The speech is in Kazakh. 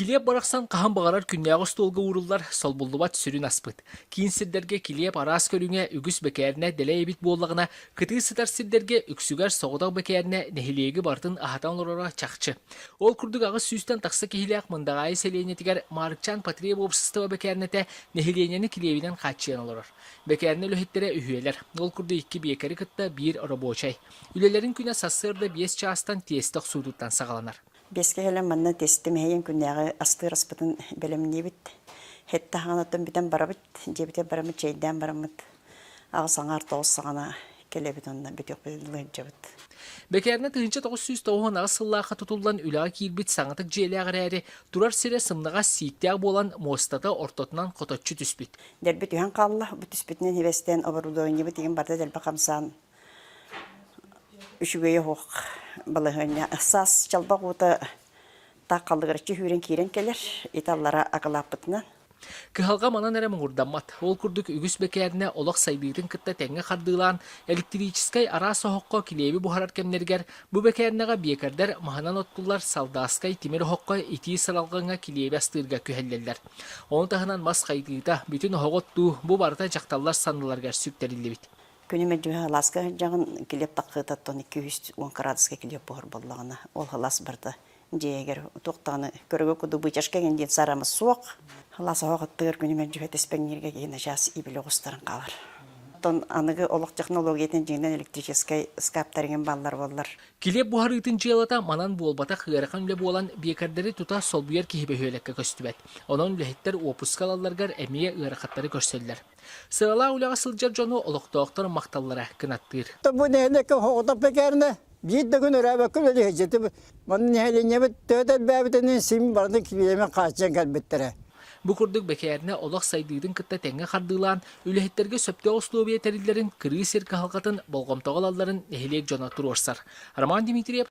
Килеп барақсан қахан бағарар күннәғы столғы уруллар сол буллубат сүрін аспыт. Кейін сирдерге килеп арас көріңе үгіс бекәріне дәлі ебит боллағына, кыты сытар сирдерге үксүгер соғыдақ бекәріне нехилегі бартын ахатан лорора чақчы. Ол күрдік ағы сүйістен тақсы кехилек мындағайы селенетігер Маркчан Патрия бопсыстыва бекәрінеті нехиленені килебінен қатшыян олорар. Бекәріне лөхеттері үйелер. Ол күрді 2 бекәрі кытта 1 робочай. Үлелерін күні сасырды 5 частан тестік судуттан сағаланар. Беске хелен манна тестимейен күннәгы астыр аспытын белемни бит. Хетта ханатын битен барабыт, жебитен барамыт, чейден барамыт. Ағсаңар тоғысағана келебит онна битек білділген жабыт. Бекәріне тыгынча 909 ағысыллаға тұтылдан үліға кейлбіт саңатық желі ағырәрі тұрар сире сымныға сиіктег болан мостата ортотынан қототчы түспіт. Дәрбет үйен қалла, бұт түспітінен хевестен оборудойны бит еген барда дәрбі қамсан. Үшігөйі хоқ балығыны сас чалбақ оты таққалдығырычы хүрен кейрен келер, италлара ағылапытынан. Кыхалға манан әрі мұңырдамат. Ол күрдік үгіс бекәріне олақ сайдығын кітті тәңі қардылан электрическай ара соққа килеби бұхарар кемнергер бұ бекәрінеға бекердер мағынан отқылар салдаскай темір хоққа ити сыралғанға килеби астырға күхеллелер. Оны тағынан мас қайдығыта бүтін хоғытту бұ барда жақталар сандыларғар сүктерілі бит. Күніме жүхі халасқа жағын келеп таққыта тон 210 градусқа келеп бұғыр болағына. Ол халас барды. Жегер тоқтағыны көрігі күді бұйчашқа кенден сарамыз суық. Халасы хоғыттығыр күніме жүхі теспәңнерге кейіні жас ибілі ғыстарын қалар. Тон анығы олық технологиятын жеңден электрическай скаптарген баллар болар. Килеп бұхар үтін жылата манан болбата қығырқан үлі болан бекердері тута сол бұйар кейбе өйлекке көстібәт. Onun үліхеттер опускалаларғар әмие ұйрақаттары көрселдер. Сырала үліға сылжар жону олықтауқтар мақталлара кынаттыр. Бұл нәйнекі хоғытап бекеріне бейді күн өрәбәкі өлі хеджеті. Мұның нәйлене бүт төтел бәбітінің сим бардың кибелемен қашчан кәлбеттері. Бу күрдік бекәріне олақ сайдығын кітті тәңі қардылан, үліхеттерге сөпте ослуобия тәрілерін, кыры серкі халқатын, болғамтағалаларын нәхелек жона тұрорсар. Роман Дмитриев,